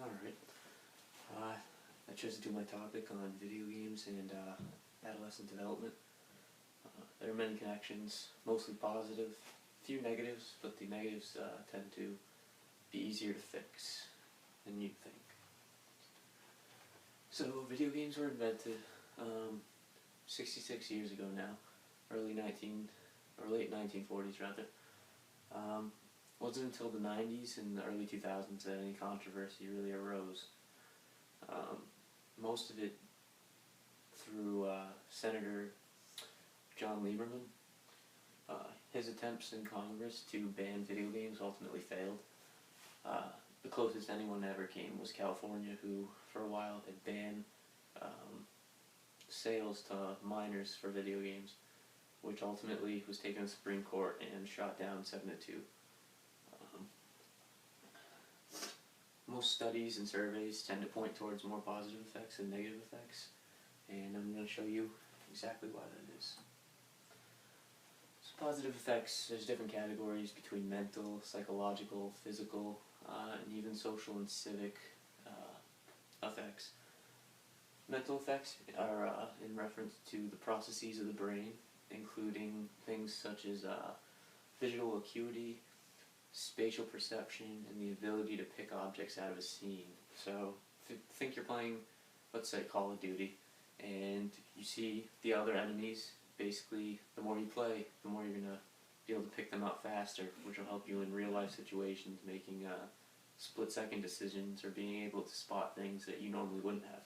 Alright, I chose to do my topic on video games and adolescent development. There are many connections, mostly positive, few negatives, but the negatives tend to be easier to fix than you'd think. So, video games were invented 66 years ago now, late 1940s rather. Wasn't until the 90s and the early 2000s that any controversy really arose. Most of it through Senator John Lieberman. His attempts in Congress to ban video games ultimately failed. The closest anyone ever came was California, who for a while had banned sales to minors for video games, which ultimately was taken to the Supreme Court and shot down 7-2. Most studies and surveys tend to point towards more positive effects than negative effects, and I'm going to show you exactly why that is. So positive effects, there's different categories between mental, psychological, physical, and even social and civic effects. Mental effects are in reference to the processes of the brain, including things such as visual acuity, spatial perception, and the ability to pick objects out of a scene. So, think you're playing, let's say, Call of Duty, and you see the other enemies. Basically, the more you play, the more you're going to be able to pick them out faster, which will help you in real-life situations, making split-second decisions or being able to spot things that you normally wouldn't have.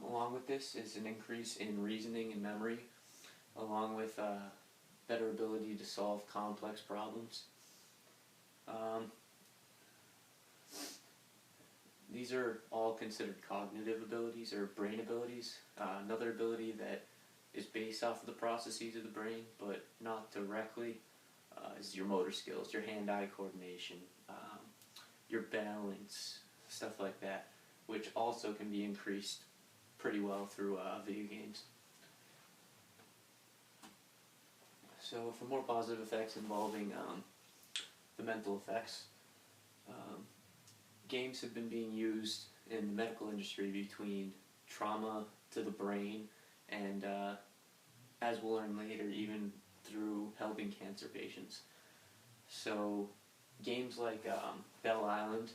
Along with this is an increase in reasoning and memory, along with better ability to solve complex problems. These are all considered cognitive abilities or brain abilities. Another ability that is based off of the processes of the brain, but not directly, is your motor skills, your hand-eye coordination, your balance, stuff like that, which also can be increased pretty well through video games. So for more positive effects involving the mental effects, games have been being used in the medical industry between trauma to the brain and, as we'll learn later, even through helping cancer patients. So games like Bell Island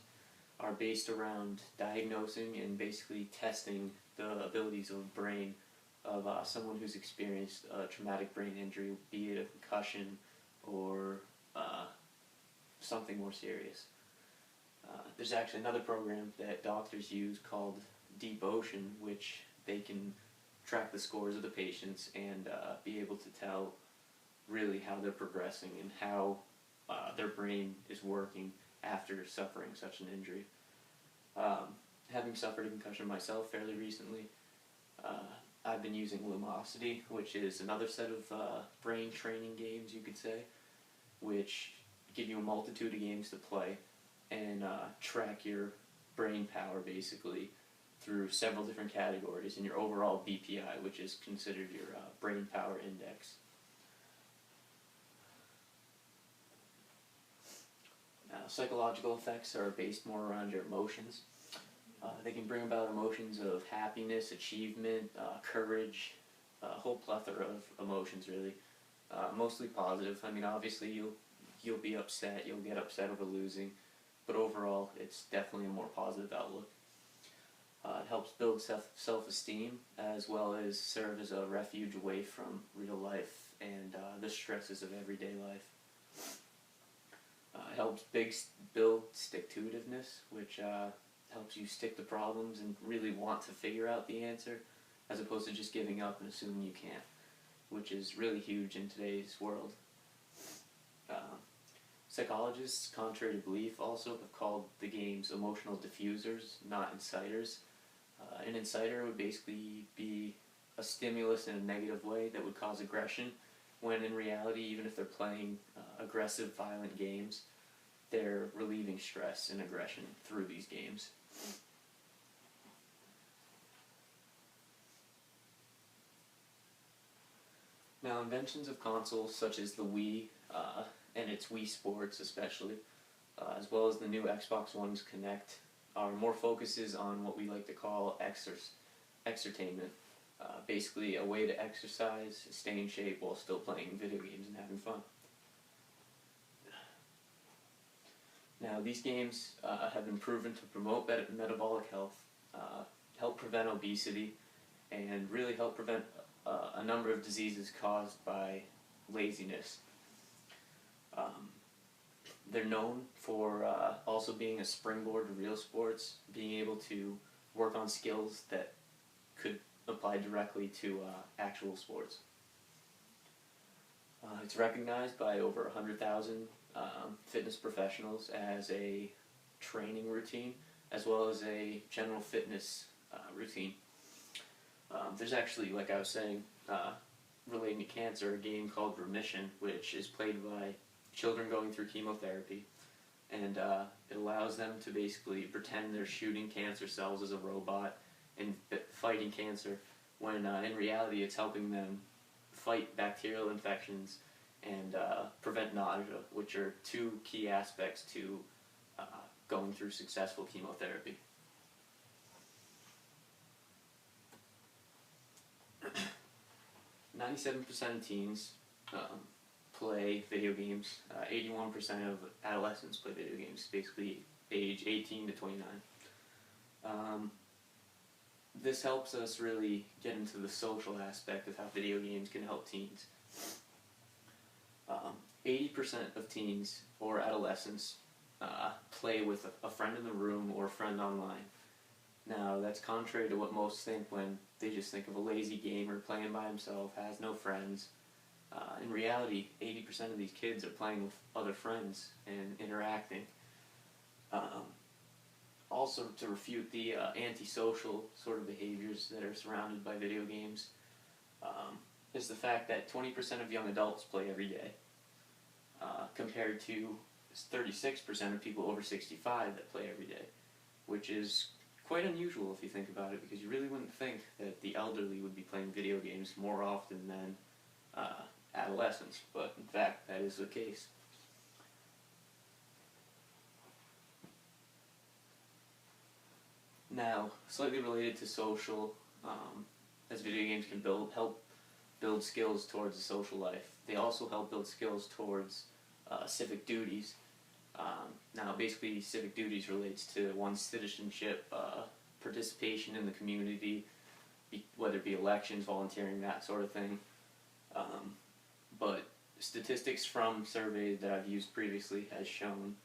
are based around diagnosing and basically testing the abilities of the brain of someone who's experienced a traumatic brain injury, be it a concussion or something more serious. There's actually another program that doctors use called Deep Ocean, which they can track the scores of the patients and be able to tell really how they're progressing and how their brain is working after suffering such an injury. Having suffered a concussion myself fairly recently, I've been using Lumosity, which is another set of brain training games, you could say, which give you a multitude of games to play and track your brain power, basically, through several different categories and your overall BPI, which is considered your brain power index. Psychological effects are based more around your emotions. They can bring about emotions of happiness, achievement, courage, a whole plethora of emotions, really. Mostly positive. I mean, obviously you'll be upset, you'll get upset over losing, but overall it's definitely a more positive outlook. It helps build self-esteem as well as serve as a refuge away from real life and the stresses of everyday life. It helps build stick-to-itiveness, which helps you stick to problems and really want to figure out the answer, as opposed to just giving up and assuming you can't, which is really huge in today's world. Psychologists, contrary to belief, also have called the games emotional diffusers, not inciters. An inciter would basically be a stimulus in a negative way that would cause aggression, when in reality, even if they're playing aggressive, violent games, they're relieving stress and aggression through these games. Now, inventions of consoles such as the Wii and its Wii Sports especially as well as the new Xbox One's Kinect, are more focuses on what we like to call exertainment. Basically a way to exercise, stay in shape while still playing video games and having fun. Now, these games have been proven to promote metabolic health, help prevent obesity, and really help prevent a number of diseases caused by laziness. They're known for also being a springboard to real sports, being able to work on skills that could apply directly to actual sports. It's recognized by over 100,000 fitness professionals as a training routine, as well as a general fitness routine. There's actually, like I was saying, relating to cancer, a game called Remission, which is played by children going through chemotherapy, and it allows them to basically pretend they're shooting cancer cells as a robot and fighting cancer, when in reality it's helping them fight bacterial infections and prevent nausea, which are two key aspects to going through successful chemotherapy. 97% of teens play video games. 81% of adolescents play video games, basically age 18 to 29. This helps us really get into the social aspect of how video games can help teens. 80% of teens or adolescents play with a friend in the room or a friend online. Now, that's contrary to what most think when they just think of a lazy gamer playing by himself, has no friends. In reality, 80% of these kids are playing with other friends and interacting. Also, to refute the antisocial sort of behaviors that are surrounded by video games, is the fact that 20% of young adults play every day, compared to 36% of people over 65 that play every day, which is quite unusual if you think about it, because you really wouldn't think that the elderly would be playing video games more often than adolescents, but in fact that is the case. Now, slightly related to social, as video games can help build skills towards a social life, they also help build skills towards civic duties. Now, basically, civic duties relates to one's citizenship, participation in the community, whether it be elections, volunteering, that sort of thing. But statistics from surveys that I've used previously has shown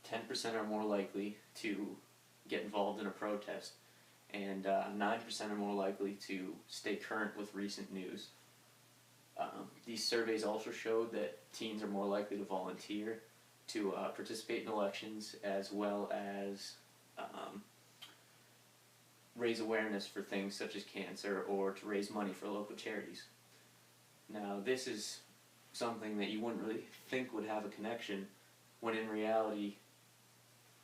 10% are more likely to get involved in a protest, and 9% are more likely to stay current with recent news. These surveys also showed that teens are more likely to volunteer, to participate in elections, as well as raise awareness for things such as cancer, or to raise money for local charities. Now, this is something that you wouldn't really think would have a connection, when in reality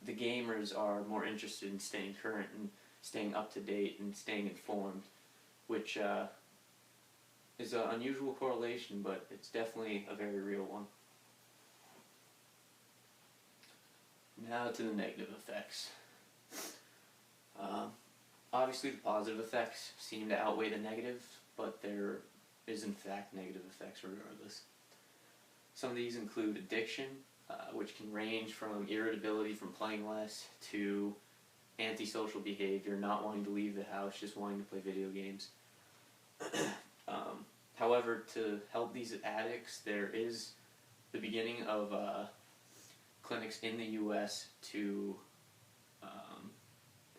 the gamers are more interested in staying current and staying up to date and staying informed, which is an unusual correlation, but it's definitely a very real one. Now to the negative effects. Obviously the positive effects seem to outweigh the negative, but there is in fact negative effects regardless. Some of these include addiction, which can range from irritability from playing less to antisocial behavior, not wanting to leave the house, just wanting to play video games. However, to help these addicts, there is the beginning of clinics in the U.S. to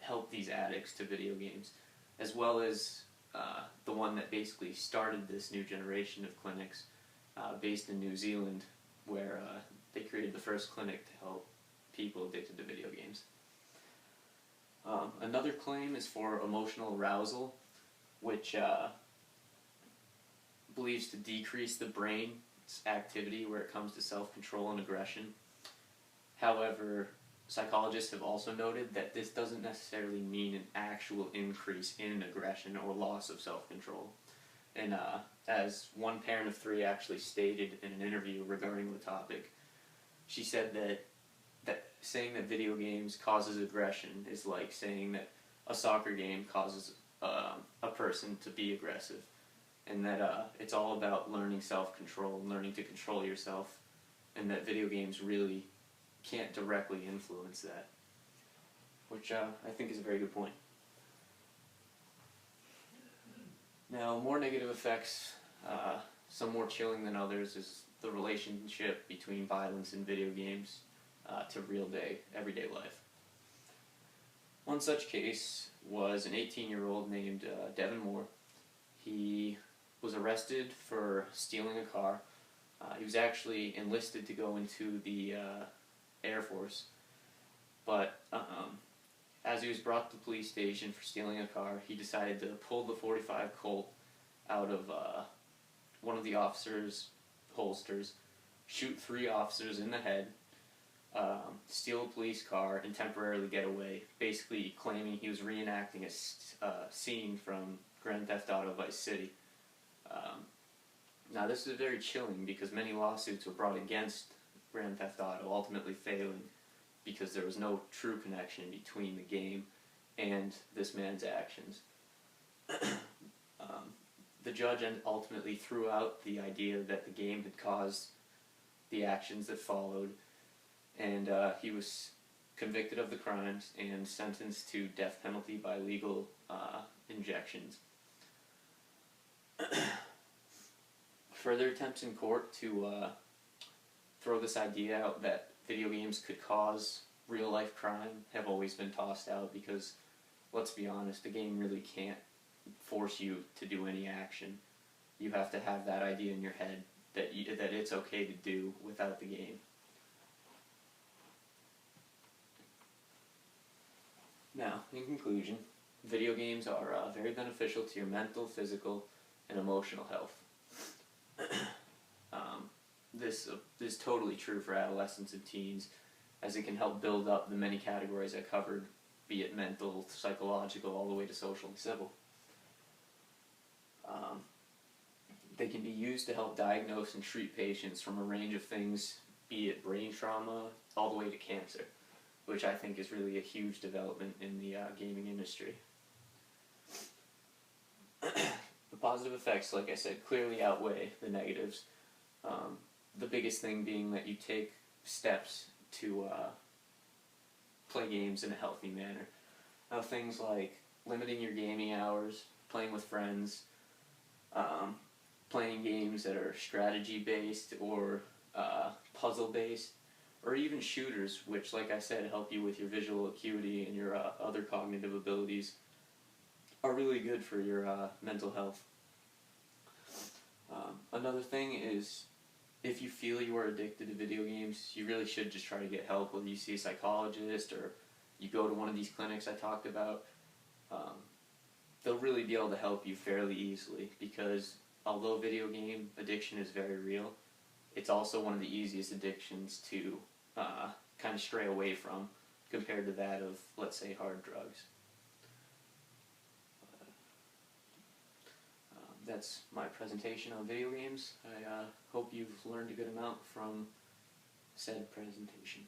help these addicts to video games, as well as the one that basically started this new generation of clinics, based in New Zealand, where they created the first clinic to help people addicted to video games. Another claim is for emotional arousal, which believes to decrease the brain's activity where it comes to self-control and aggression. However, psychologists have also noted that this doesn't necessarily mean an actual increase in aggression or loss of self-control. And as one parent of three actually stated in an interview regarding the topic, she said that that saying that video games causes aggression is like saying that a soccer game causes a person to be aggressive, and that it's all about learning self-control and learning to control yourself, and that video games really can't directly influence that, which I think is a very good point. Now, more negative effects, some more chilling than others, is the relationship between violence in video games to everyday life. One such case was an 18-year-old named Devin Moore. He was arrested for stealing a car. He was actually enlisted to go into the Air Force, but as he was brought to the police station for stealing a car, he decided to pull the .45 Colt out of one of the officers' holsters, shoot 3 officers in the head, steal a police car, and temporarily get away, basically claiming he was reenacting a scene from Grand Theft Auto Vice City. Now, this is very chilling because many lawsuits were brought against Grand Theft Auto, ultimately failing because there was no true connection between the game and this man's actions. The judge ultimately threw out the idea that the game had caused the actions that followed, and he was convicted of the crimes and sentenced to death penalty by legal injections. Further attempts in court to throw this idea out that video games could cause real-life crime have always been tossed out because, let's be honest, the game really can't force you to do any action. You have to have that idea in your head that it's okay to do without the game. Now, in conclusion, video games are very beneficial to your mental, physical, and emotional health. This is totally true for adolescents and teens, as it can help build up the many categories I covered, be it mental, psychological, all the way to social and civil. They can be used to help diagnose and treat patients from a range of things, be it brain trauma, all the way to cancer, which I think is really a huge development in the gaming industry. The positive effects, like I said, clearly outweigh the negatives. The biggest thing being that you take steps to play games in a healthy manner. Now, things like limiting your gaming hours, playing with friends, playing games that are strategy-based or puzzle-based, or even shooters, which, like I said, help you with your visual acuity and your other cognitive abilities, are really good for your mental health. Another thing is, if you feel you are addicted to video games, you really should just try to get help, whether you see a psychologist or you go to one of these clinics I talked about. They'll really be able to help you fairly easily, because although video game addiction is very real, it's also one of the easiest addictions to kind of stray away from compared to that of, let's say, hard drugs. That's my presentation on video games. I hope you've learned a good amount from said presentation.